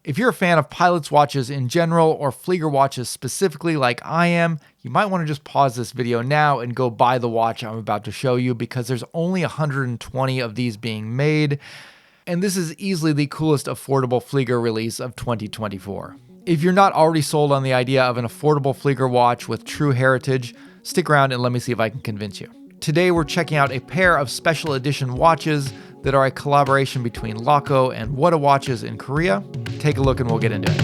If you're a fan of pilot's watches in general or flieger watches specifically like I am, you might want to just pause this video now and go buy the watch I'm about to show you because there's only 120 of these being made, and this is easily the coolest affordable flieger release of 2024. If you're not already sold on the idea of an affordable flieger watch with true heritage, stick around and let me see if I can convince you. Today we're checking out a pair of special edition watches that are a collaboration between Laco and Whatawatches in Korea. Take a look and we'll get into it.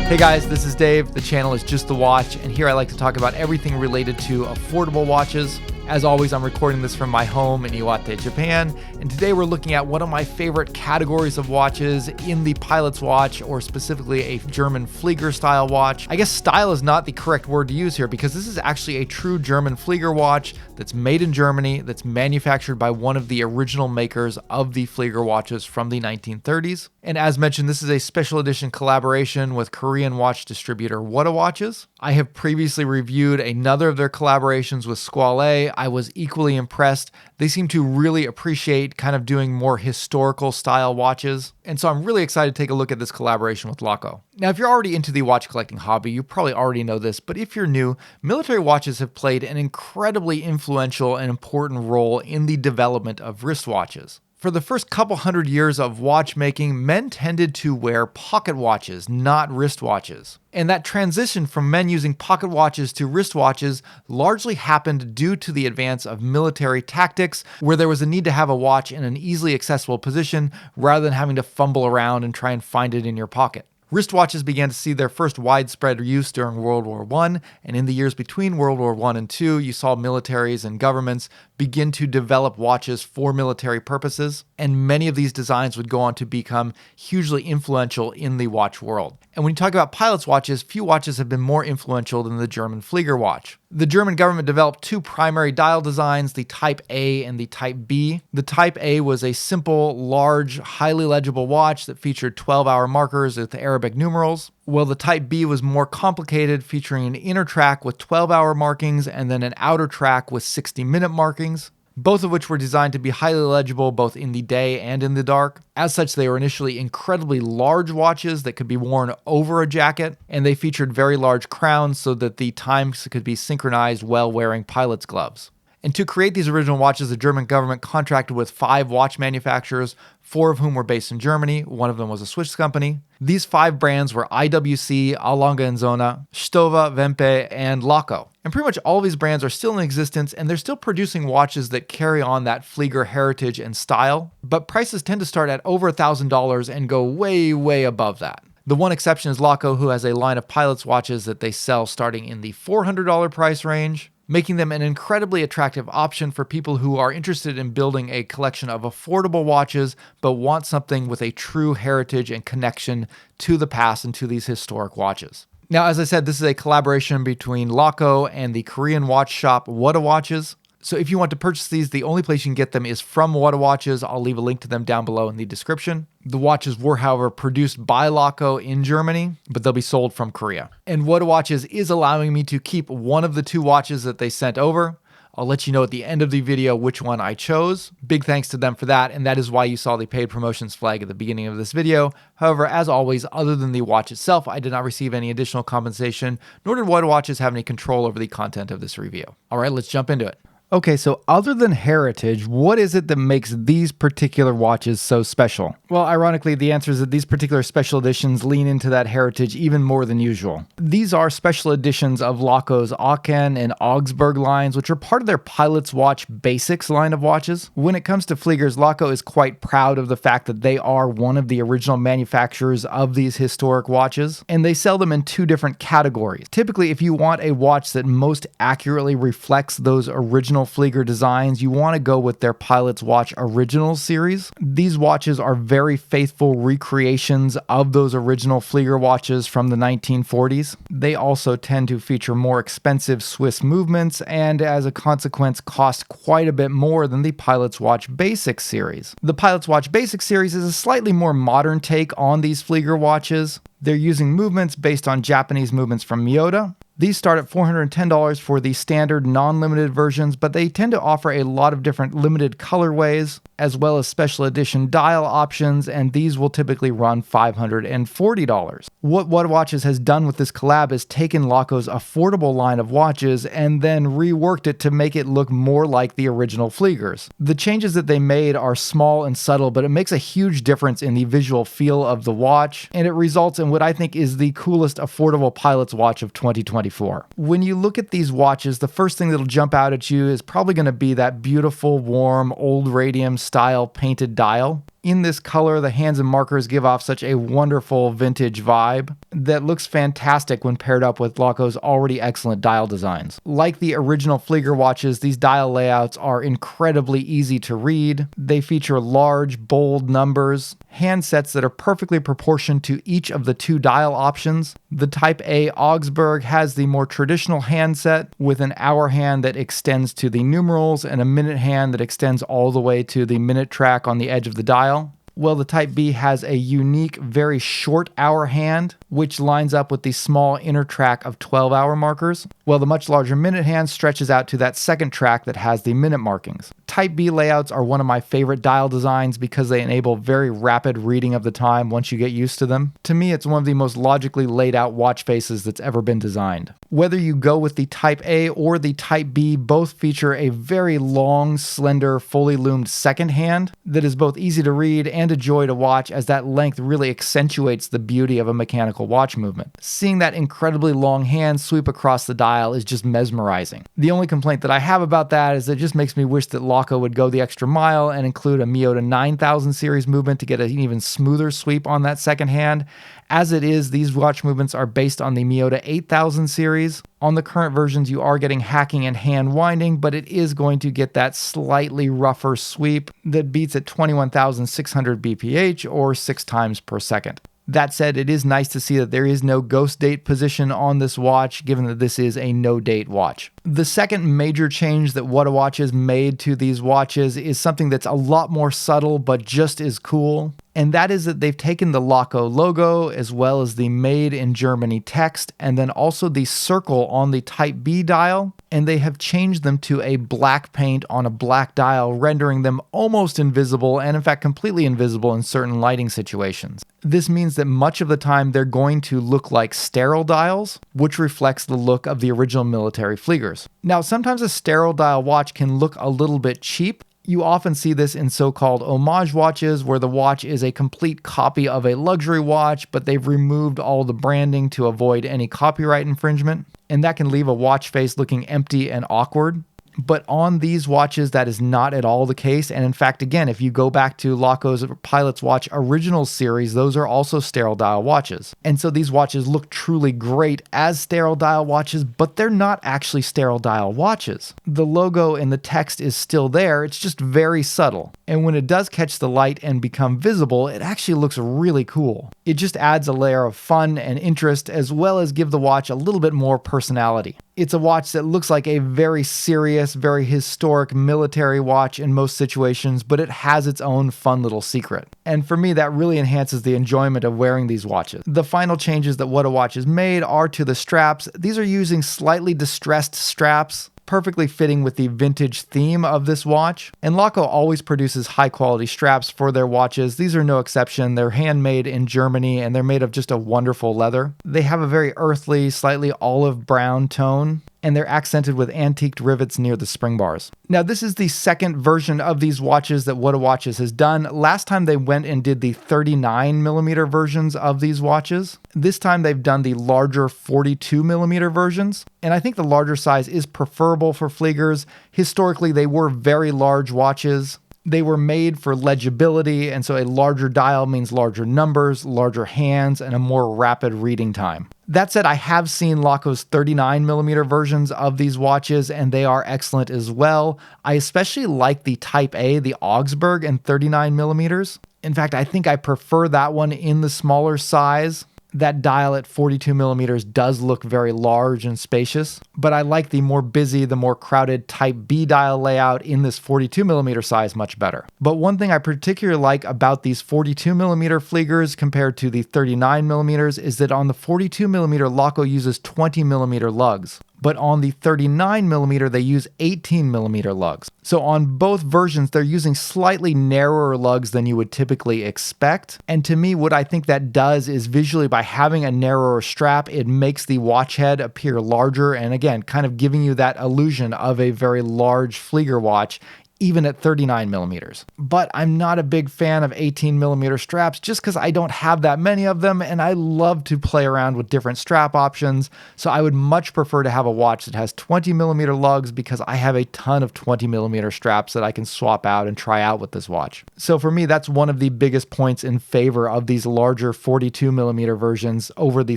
Hey guys, this is Dave. The channel is Just the Watch, and here I like to talk about everything related to affordable watches. As always, I'm recording this from my home in Iwate, Japan, and today we're looking at one of my favorite categories of watches in the pilot's watch, or specifically a German flieger style watch. I guess style is not the correct word to use here because this is actually a true German flieger watch that's made in Germany, that's manufactured by one of the original makers of the flieger watches from the 1930s. And as mentioned, this is a special edition collaboration with Korean watch distributor Whatawatches. I have previously reviewed another of their collaborations with Sterile. I was equally impressed. They seem to really appreciate kind of doing more historical style watches. And so I'm really excited to take a look at this collaboration with Laco. Now, if you're already into the watch collecting hobby, you probably already know this, but if you're new, military watches have played an incredibly influential and important role in the development of wristwatches. For the first couple hundred years of watchmaking, men tended to wear pocket watches, not wristwatches. And that transition from men using pocket watches to wristwatches largely happened due to the advance of military tactics, where there was a need to have a watch in an easily accessible position rather than having to fumble around and try and find it in your pocket. Wristwatches began to see their first widespread use during World War I, and in the years between World War I and II, you saw militaries and governments begin to develop watches for military purposes, and many of these designs would go on to become hugely influential in the watch world. And when you talk about pilots' watches, few watches have been more influential than the German flieger watch. The German government developed two primary dial designs, the Type A and the Type B. The Type A was a simple, large, highly legible watch that featured 12-hour markers with Arabic numerals, while the Type B was more complicated, featuring an inner track with 12-hour markings and then an outer track with 60-minute markings, both of which were designed to be highly legible both in the day and in the dark. As such, they were initially incredibly large watches that could be worn over a jacket, and they featured very large crowns so that the times could be synchronized while wearing pilot's gloves. And to create these original watches, the German government contracted with 5 watch manufacturers, 4 of whom were based in Germany. One of them was a Swiss company. These 5 brands were IWC, A. Lange & Söhne, Stowa, Wempe, and Laco. And pretty much all of these brands are still in existence, and they're still producing watches that carry on that flieger heritage and style, but prices tend to start at over $1,000 and go way, way above that. The one exception is Laco, who has a line of pilot's watches that they sell starting in the $400 price range, making them an incredibly attractive option for people who are interested in building a collection of affordable watches but want something with a true heritage and connection to the past and to these historic watches. Now, as I said, this is a collaboration between Laco and the Korean watch shop Whatawatches. So if you want to purchase these, the only place you can get them is from Whatawatches. I'll leave a link to them down below in the description. The watches were, however, produced by Laco in Germany, but they'll be sold from Korea. And Whatawatches is allowing me to keep one of the 2 watches that they sent over. I'll let you know at the end of the video which one I chose. Big thanks to them for that, and that is why you saw the paid promotions flag at the beginning of this video. However, as always, other than the watch itself, I did not receive any additional compensation, nor did Whatawatches have any control over the content of this review. All right, let's jump into it. Okay, so other than heritage, what is it that makes these particular watches so special? Well, ironically, the answer is that these particular special editions lean into that heritage even more than usual. These are special editions of Laco's Aachen and Augsburg lines, which are part of their Pilot's Watch Basics line of watches. When it comes to fliegers, Laco is quite proud of the fact that they are one of the original manufacturers of these historic watches, and they sell them in 2 different categories. Typically, if you want a watch that most accurately reflects those original original Flieger designs, you want to go with their Pilot's Watch Original series. These watches are very faithful recreations of those original Flieger watches from the 1940s. They also tend to feature more expensive Swiss movements and, as a consequence, cost quite a bit more than the Pilot's Watch Basic series. The Pilot's Watch Basic series is a slightly more modern take on these Flieger watches. They're using movements based on Japanese movements from Miyota. These start at $410 for the standard non-limited versions, but they tend to offer a lot of different limited colorways, as well as special edition dial options, and these will typically run $540. What Whatawatches has done with this collab is taken Laco's affordable line of watches and then reworked it to make it look more like the original Fliegers. The changes that they made are small and subtle, but it makes a huge difference in the visual feel of the watch, and it results in what I think is the coolest affordable pilot's watch of 2024. When you look at these watches, the first thing that'll jump out at you is probably going to be that beautiful, warm, old Radium style painted dial. In this color, the hands and markers give off such a wonderful vintage vibe that looks fantastic when paired up with Laco's already excellent dial designs. Like the original Flieger watches, these dial layouts are incredibly easy to read. They feature large, bold numbers, handsets that are perfectly proportioned to each of the two dial options. The Type A Augsburg has the more traditional handset with an hour hand that extends to the numerals and a minute hand that extends all the way to the minute track on the edge of the dial. Well, the Type B has a unique, very short hour hand, which lines up with the small inner track of 12-hour markers, while the much larger minute hand stretches out to that second track that has the minute markings. Type B layouts are one of my favorite dial designs because they enable very rapid reading of the time once you get used to them. To me, it's one of the most logically laid out watch faces that's ever been designed. Whether you go with the Type A or the Type B, both feature a very long, slender, fully loomed second hand that is both easy to read and a joy to watch, as that length really accentuates the beauty of a mechanical watch movement. Seeing that incredibly long hand sweep across the dial is just mesmerizing. The only complaint that I have about that is it just makes me wish that Laco would go the extra mile and include a Miyota 9000 series movement to get an even smoother sweep on that second hand. As it is, these watch movements are based on the Miyota 8000 series. On the current versions, you are getting hacking and hand winding, but it is going to get that slightly rougher sweep that beats at 21,600 BPH or 6 times per second. That said, it is nice to see that there is no ghost date position on this watch, given that this is a no-date watch. The second major change that Whatawatches made to these watches is something that's a lot more subtle but just as cool, and that is that they've taken the Laco logo as well as the Made in Germany text and then also the circle on the Type B dial, and they have changed them to a black paint on a black dial, rendering them almost invisible and in fact completely invisible in certain lighting situations. This means that much of the time they're going to look like sterile dials, which reflects the look of the original military Fliegers. Now, sometimes a sterile dial watch can look a little bit cheap. You often see this in so-called homage watches, where the watch is a complete copy of a luxury watch, but they've removed all the branding to avoid any copyright infringement, and that can leave a watch face looking empty and awkward. But on these watches, that is not at all the case. And in fact, again, if you go back to Laco's Pilot's Watch Original series, those are also sterile dial watches. And so these watches look truly great as sterile dial watches, but they're not actually sterile dial watches. The logo and the text is still there, it's just very subtle. And when it does catch the light and become visible, it actually looks really cool. It just adds a layer of fun and interest, as well as give the watch a little bit more personality. It's a watch that looks like a very serious, very historic military watch in most situations, but it has its own fun little secret. And for me, that really enhances the enjoyment of wearing these watches. The final changes that Whatawatches made are to the straps. These are using slightly distressed straps, perfectly fitting with the vintage theme of this watch. And Laco always produces high quality straps for their watches. These are no exception. They're handmade in Germany and they're made of just a wonderful leather. They have a very earthly, slightly olive brown tone, and they're accented with antiqued rivets near the spring bars. Now, this is the second version of these watches that Whatawatches has done. Last time they went and did the 39mm versions of these watches. This time they've done the larger 42mm versions, and I think the larger size is preferable for Fliegers. Historically, they were very large watches. They were made for legibility, and so a larger dial means larger numbers, larger hands, and a more rapid reading time. That said, I have seen Laco's 39mm versions of these watches, and they are excellent as well. I especially like the Type A, the Augsburg, in 39mm. In fact, I think I prefer that one in the smaller size. That dial at 42mm does look very large and spacious, but I like the more busy, the more crowded Type B dial layout in this 42mm size much better. But one thing I particularly like about these 42mm Fliegers compared to the 39mm is that on the 42mm Laco uses 20mm lugs, but on the 39mm they use 18mm lugs. So on both versions they're using slightly narrower lugs than you would typically expect. And to me, what I think that does is visually, by having a narrower strap, it makes the watch head appear larger, and again, kind of giving you that illusion of a very large Flieger watch, even at 39mm. But I'm not a big fan of 18mm straps just because I don't have that many of them, and I love to play around with different strap options. So I would much prefer to have a watch that has 20mm lugs because I have a ton of 20mm straps that I can swap out and try out with this watch. So for me, that's one of the biggest points in favor of these larger 42mm versions over the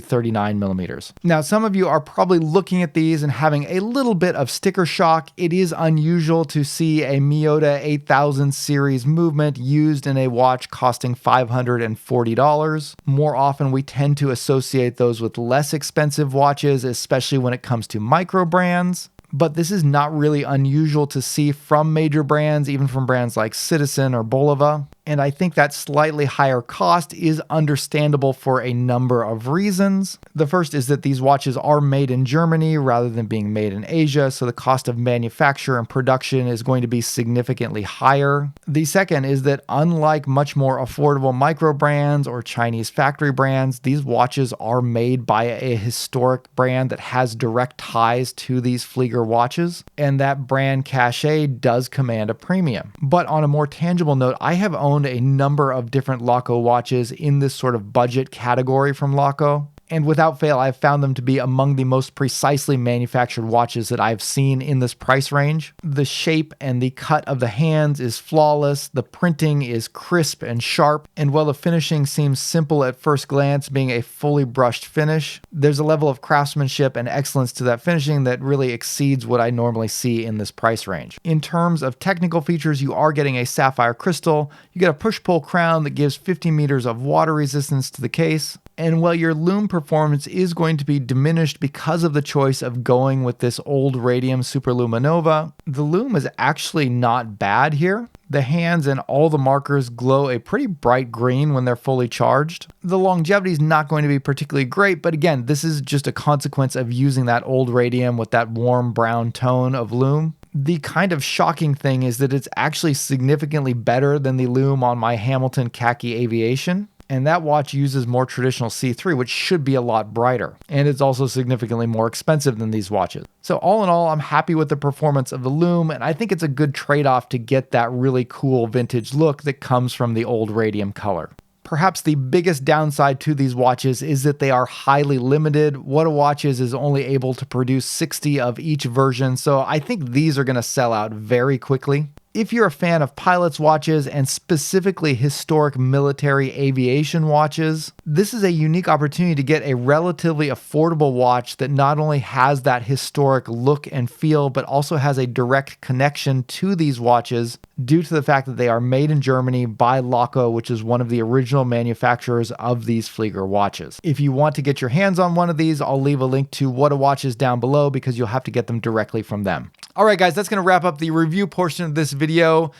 39mm. Now, some of you are probably looking at these and having a little bit of sticker shock. It is unusual to see a Miyota 8000 series movement used in a watch costing $540. More often, we tend to associate those with less expensive watches, especially when it comes to micro brands. But this is not really unusual to see from major brands, even from brands like Citizen or Bulova. And I think that slightly higher cost is understandable for a number of reasons. The first is that these watches are made in Germany rather than being made in Asia, so the cost of manufacture and production is going to be significantly higher. The second is that unlike much more affordable micro brands or Chinese factory brands, these watches are made by a historic brand that has direct ties to these Flieger watches, and that brand cachet does command a premium. But on a more tangible note, I have owned a number of different Laco watches in this sort of budget category from Laco. And without fail, I've found them to be among the most precisely manufactured watches that I've seen in this price range. The shape and the cut of the hands is flawless, the printing is crisp and sharp, and while the finishing seems simple at first glance, being a fully brushed finish, there's a level of craftsmanship and excellence to that finishing that really exceeds what I normally see in this price range. In terms of technical features, you are getting a sapphire crystal, you get a push-pull crown that gives 50 meters of water resistance to the case, and while your lume performance is going to be diminished because of the choice of going with this old Radium Superluminova, the lume is actually not bad here. The hands and all the markers glow a pretty bright green when they're fully charged. The longevity is not going to be particularly great, but again, this is just a consequence of using that old Radium with that warm brown tone of lume. The kind of shocking thing is that it's actually significantly better than the lume on my Hamilton khaki Aviation. And that watch uses more traditional C3, which should be a lot brighter. And it's also significantly more expensive than these watches. So all in all, I'm happy with the performance of the lume, and I think it's a good trade-off to get that really cool vintage look that comes from the old Radium color. Perhaps the biggest downside to these watches is that they are highly limited. Whatawatches is only able to produce 60 of each version, so I think these are going to sell out very quickly. If you're a fan of pilot's watches and specifically historic military aviation watches, this is a unique opportunity to get a relatively affordable watch that not only has that historic look and feel, but also has a direct connection to these watches due to the fact that they are made in Germany by Laco, which is one of the original manufacturers of these Flieger watches. If you want to get your hands on one of these, I'll leave a link to Whatawatches down below because you'll have to get them directly from them. All right, guys, that's going to wrap up the review portion of this video.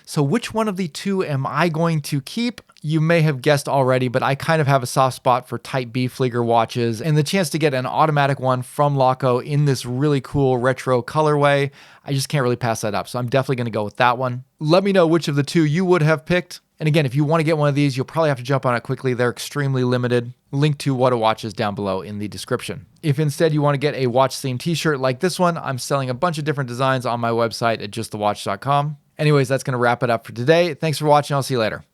So which one of the two am I going to keep? You may have guessed already, but I kind of have a soft spot for Type B Flieger watches, and the chance to get an automatic one from Laco in this really cool retro colorway, I just can't really pass that up. So I'm definitely going to go with that one. Let me know which of the two you would have picked. And again, if you want to get one of these, you'll probably have to jump on it quickly. They're extremely limited. Link to Whatawatches down below in the description. If instead you want to get a watch themed t-shirt like this one, I'm selling a bunch of different designs on my website at justthewatch.com. Anyways, that's going to wrap it up for today. Thanks for watching. I'll see you later.